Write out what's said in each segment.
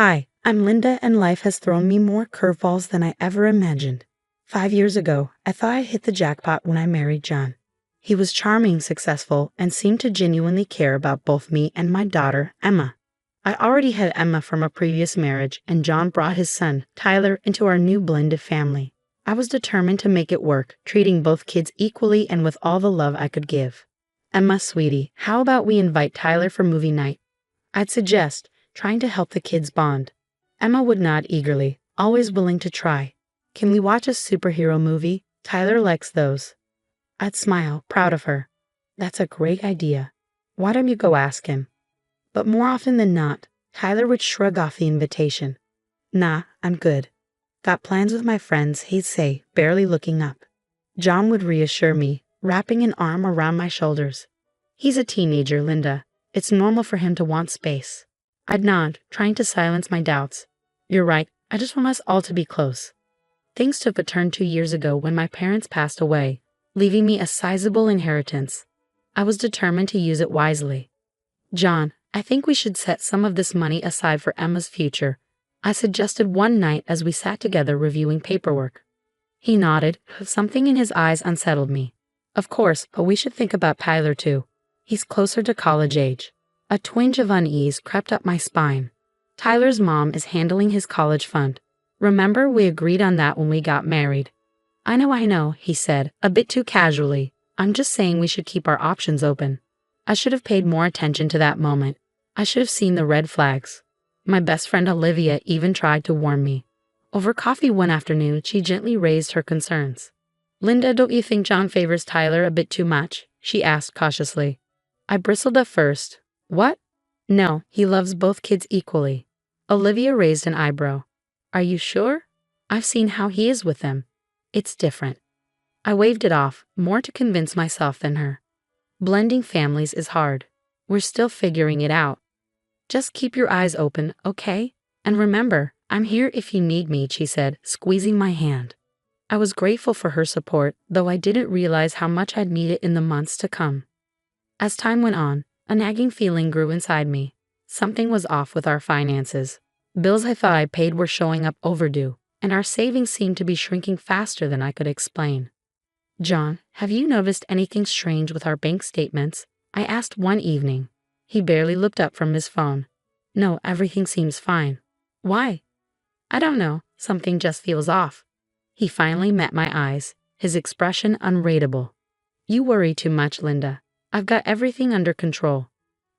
Hi, I'm Linda, and life has thrown me more curveballs than I ever imagined. 5 years ago, I thought I hit the jackpot when I married John. He was charming, successful, and seemed to genuinely care about both me and my daughter, Emma. I already had Emma from a previous marriage, and John brought his son, Tyler, into our new blended family. I was determined to make it work, treating both kids equally and with all the love I could give. Emma, sweetie, how about we invite Tyler for movie night? I'd suggest, trying to help the kids bond. Emma would nod eagerly, always willing to try. Can we watch a superhero movie? Tyler likes those. I'd smile, proud of her. That's a great idea. Why don't you go ask him? But more often than not, Tyler would shrug off the invitation. Nah, I'm good. Got plans with my friends, he'd say, barely looking up. John would reassure me, wrapping an arm around my shoulders. He's a teenager, Linda. It's normal for him to want space. I'd nod, trying to silence my doubts. You're right, I just want us all to be close. Things took a turn 2 years ago when my parents passed away, leaving me a sizable inheritance. I was determined to use it wisely. John, I think we should set some of this money aside for Emma's future, I suggested one night as we sat together reviewing paperwork. He nodded, but something in his eyes unsettled me. Of course, but we should think about Tyler too. He's closer to college age. A twinge of unease crept up my spine. Tyler's mom is handling his college fund. Remember, we agreed on that when we got married. I know, he said, a bit too casually. I'm just saying we should keep our options open. I should have paid more attention to that moment. I should have seen the red flags. My best friend Olivia even tried to warn me. Over coffee one afternoon, she gently raised her concerns. Linda, don't you think John favors Tyler a bit too much? She asked cautiously. I bristled at first. What? No, he loves both kids equally. Olivia raised an eyebrow. Are you sure? I've seen how he is with them. It's different. I waved it off, more to convince myself than her. Blending families is hard. We're still figuring it out. Just keep your eyes open, okay? And remember, I'm here if you need me, she said, squeezing my hand. I was grateful for her support, though I didn't realize how much I'd need it in the months to come. As time went on, a nagging feeling grew inside me. Something was off with our finances. Bills I thought I paid were showing up overdue, and our savings seemed to be shrinking faster than I could explain. John, have you noticed anything strange with our bank statements? I asked one evening. He barely looked up from his phone. No, everything seems fine. Why? I don't know. Something just feels off. He finally met my eyes, his expression unreadable. You worry too much, Linda. I've got everything under control.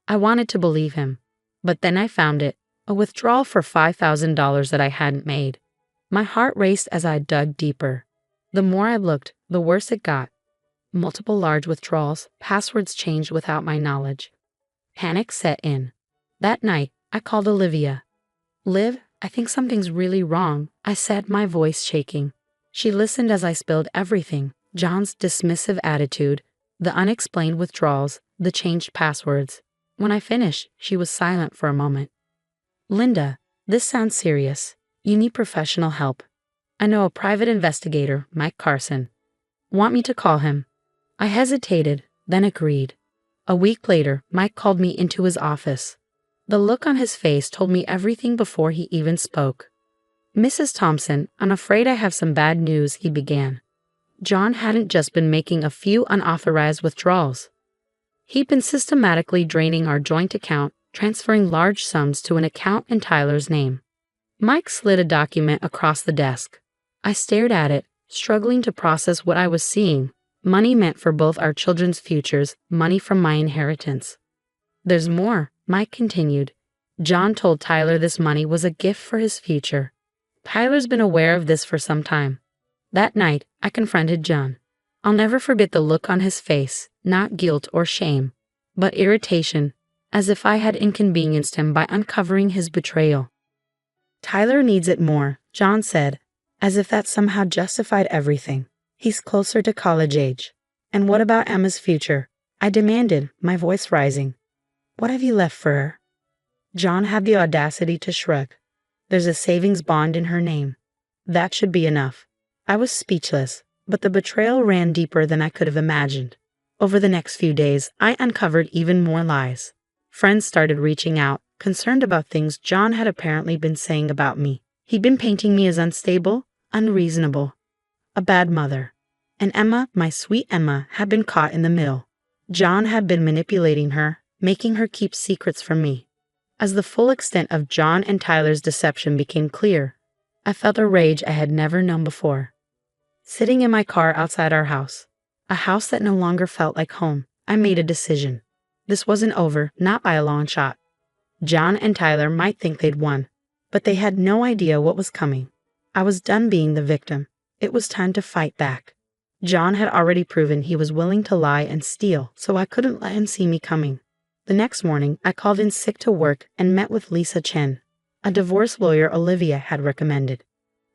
I wanted to believe him, but then I found it, a withdrawal for $5,000 that I hadn't made. My heart raced as I dug deeper. The more I looked, the worse it got. Multiple large withdrawals, passwords changed without my knowledge. Panic set in. That night, I called Olivia. Liv, I think something's really wrong, I said, my voice shaking. She listened as I spilled everything, John's dismissive attitude, the unexplained withdrawals, the changed passwords. When I finished, she was silent for a moment. Linda, this sounds serious. You need professional help. I know a private investigator, Mike Carson. Want me to call him? I hesitated, then agreed. A week later, Mike called me into his office. The look on his face told me everything before he even spoke. Mrs. Thompson, I'm afraid I have some bad news, he began. John hadn't just been making a few unauthorized withdrawals. He'd been systematically draining our joint account, transferring large sums to an account in Tyler's name. Mike slid a document across the desk. I stared at it, struggling to process what I was seeing. Money meant for both our children's futures, money from my inheritance. There's more, Mike continued. John told Tyler this money was a gift for his future. Tyler's been aware of this for some time. That night, I confronted John. I'll never forget the look on his face, not guilt or shame, but irritation, as if I had inconvenienced him by uncovering his betrayal. Tyler needs it more, John said, as if that somehow justified everything. He's closer to college age. And what about Emma's future? I demanded, my voice rising. What have you left for her? John had the audacity to shrug. There's a savings bond in her name. That should be enough. I was speechless, but the betrayal ran deeper than I could have imagined. Over the next few days, I uncovered even more lies. Friends started reaching out, concerned about things John had apparently been saying about me. He'd been painting me as unstable, unreasonable, a bad mother. And Emma, my sweet Emma, had been caught in the middle. John had been manipulating her, making her keep secrets from me. As the full extent of John and Tyler's deception became clear, I felt a rage I had never known before. Sitting in my car outside our house, a house that no longer felt like home, I made a decision. This wasn't over, not by a long shot. John and Tyler might think they'd won, but they had no idea what was coming. I was done being the victim. It was time to fight back. John had already proven he was willing to lie and steal, so I couldn't let him see me coming. The next morning, I called in sick to work and met with Lisa Chen, a divorce lawyer Olivia had recommended.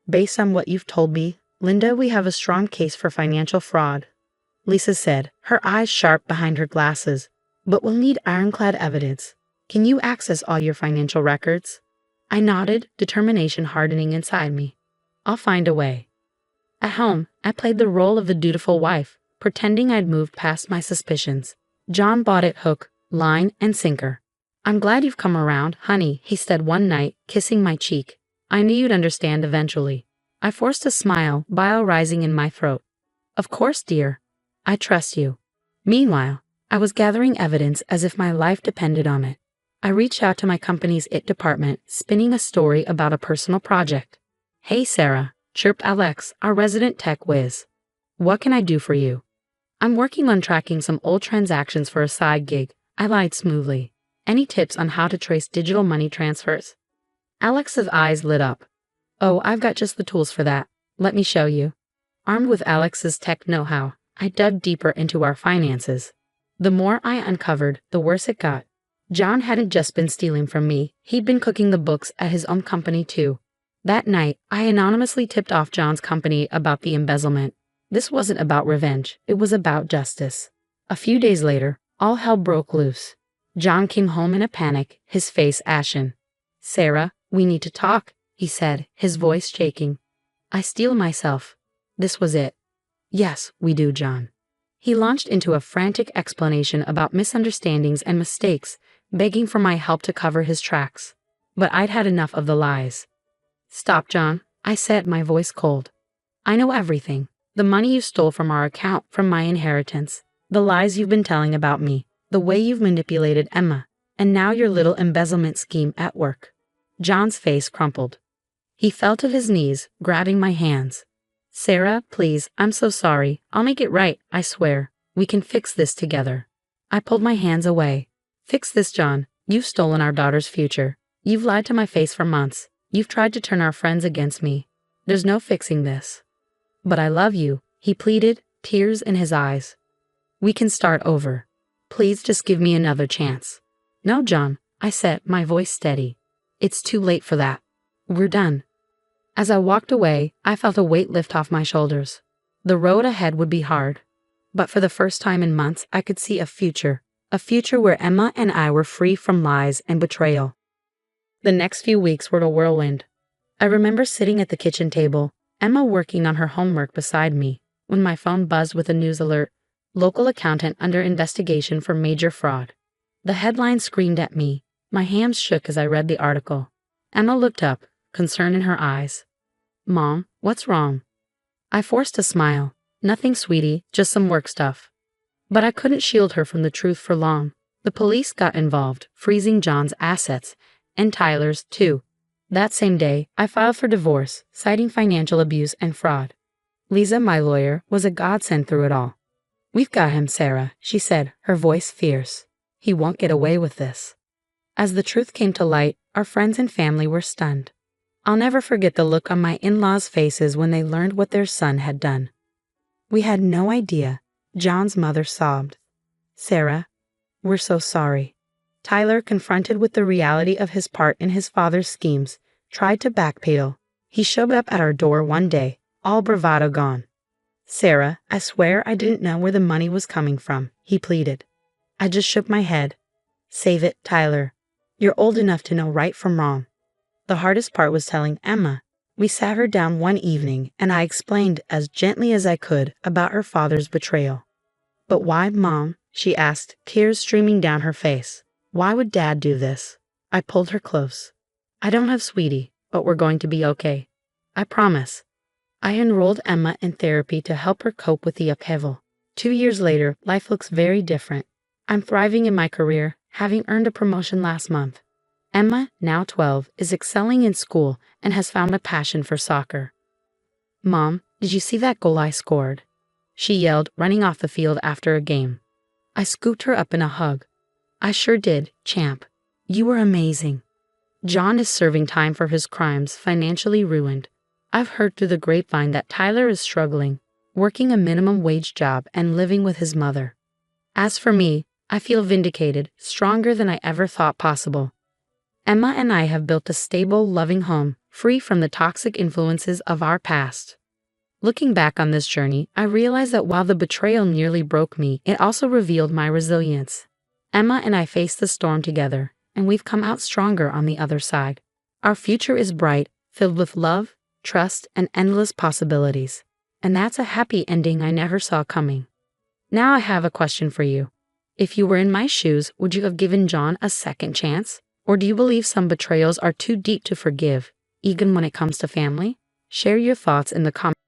Based on what you've told me, Linda, we have a strong case for financial fraud, Lisa said, her eyes sharp behind her glasses. But we'll need ironclad evidence. Can you access all your financial records? I nodded, determination hardening inside me. I'll find a way. At home, I played the role of the dutiful wife, pretending I'd moved past my suspicions. John bought it hook, line, and sinker. I'm glad you've come around, honey, he said one night, kissing my cheek. I knew you'd understand eventually. I forced a smile, bile rising in my throat. Of course, dear. I trust you. Meanwhile, I was gathering evidence as if my life depended on it. I reached out to my company's IT department, spinning a story about a personal project. Hey Sarah, chirped Alex, our resident tech whiz. What can I do for you? I'm working on tracking some old transactions for a side gig, I lied smoothly. Any tips on how to trace digital money transfers? Alex's eyes lit up. Oh, I've got just the tools for that. Let me show you. Armed with Alex's tech know-how, I dug deeper into our finances. The more I uncovered, the worse it got. John hadn't just been stealing from me, he'd been cooking the books at his own company too. That night, I anonymously tipped off John's company about the embezzlement. This wasn't about revenge, it was about justice. A few days later, all hell broke loose. John came home in a panic, his face ashen. Sarah, we need to talk, he said, his voice shaking. I steel myself. This was it. Yes, we do, John. He launched into a frantic explanation about misunderstandings and mistakes, begging for my help to cover his tracks. But I'd had enough of the lies. Stop, John, I said, my voice cold. I know everything. The money you stole from our account, from my inheritance, the lies you've been telling about me, the way you've manipulated Emma, and now your little embezzlement scheme at work. John's face crumpled. He fell to his knees, grabbing my hands. Sarah, please, I'm so sorry. I'll make it right, I swear. We can fix this together. I pulled my hands away. Fix this, John. You've stolen our daughter's future. You've lied to my face for months. You've tried to turn our friends against me. There's no fixing this. But I love you, he pleaded, tears in his eyes. We can start over. Please just give me another chance. No, John, I said, my voice steady. It's too late for that. We're done. As I walked away, I felt a weight lift off my shoulders. The road ahead would be hard. But for the first time in months, I could see a future where Emma and I were free from lies and betrayal. The next few weeks were a whirlwind. I remember sitting at the kitchen table, Emma working on her homework beside me, when my phone buzzed with a news alert, local accountant under investigation for major fraud. The headline screamed at me. My hands shook as I read the article. Emma looked up, concern in her eyes. Mom, what's wrong? I forced a smile. Nothing, sweetie, just some work stuff. But I couldn't shield her from the truth for long. The police got involved, freezing John's assets, and Tyler's, too. That same day, I filed for divorce, citing financial abuse and fraud. Lisa, my lawyer, was a godsend through it all. We've got him, Sarah, she said, her voice fierce. He won't get away with this. As the truth came to light, our friends and family were stunned. I'll never forget the look on my in-laws' faces when they learned what their son had done. We had no idea, John's mother sobbed. Sarah, we're so sorry. Tyler, confronted with the reality of his part in his father's schemes, tried to backpedal. He showed up at our door one day, all bravado gone. Sarah, I swear I didn't know where the money was coming from, he pleaded. I just shook my head. Save it, Tyler. You're old enough to know right from wrong. The hardest part was telling Emma. We sat her down one evening, and I explained as gently as I could about her father's betrayal. But why, Mom? She asked, tears streaming down her face. Why would Dad do this? I pulled her close. I don't have Sweetie, but we're going to be okay. I promise. I enrolled Emma in therapy to help her cope with the upheaval. 2 years later, life looks very different. I'm thriving in my career, having earned a promotion last month. Emma, now 12, is excelling in school and has found a passion for soccer. Mom, did you see that goal I scored? She yelled, running off the field after a game. I scooped her up in a hug. I sure did, champ. You were amazing. John is serving time for his crimes, financially ruined. I've heard through the grapevine that Tyler is struggling, working a minimum wage job and living with his mother. As for me, I feel vindicated, stronger than I ever thought possible. Emma and I have built a stable, loving home, free from the toxic influences of our past. Looking back on this journey, I realize that while the betrayal nearly broke me, it also revealed my resilience. Emma and I faced the storm together, and we've come out stronger on the other side. Our future is bright, filled with love, trust, and endless possibilities. And that's a happy ending I never saw coming. Now I have a question for you. If you were in my shoes, would you have given John a second chance? Or do you believe some betrayals are too deep to forgive, even when it comes to family? Share your thoughts in the comments.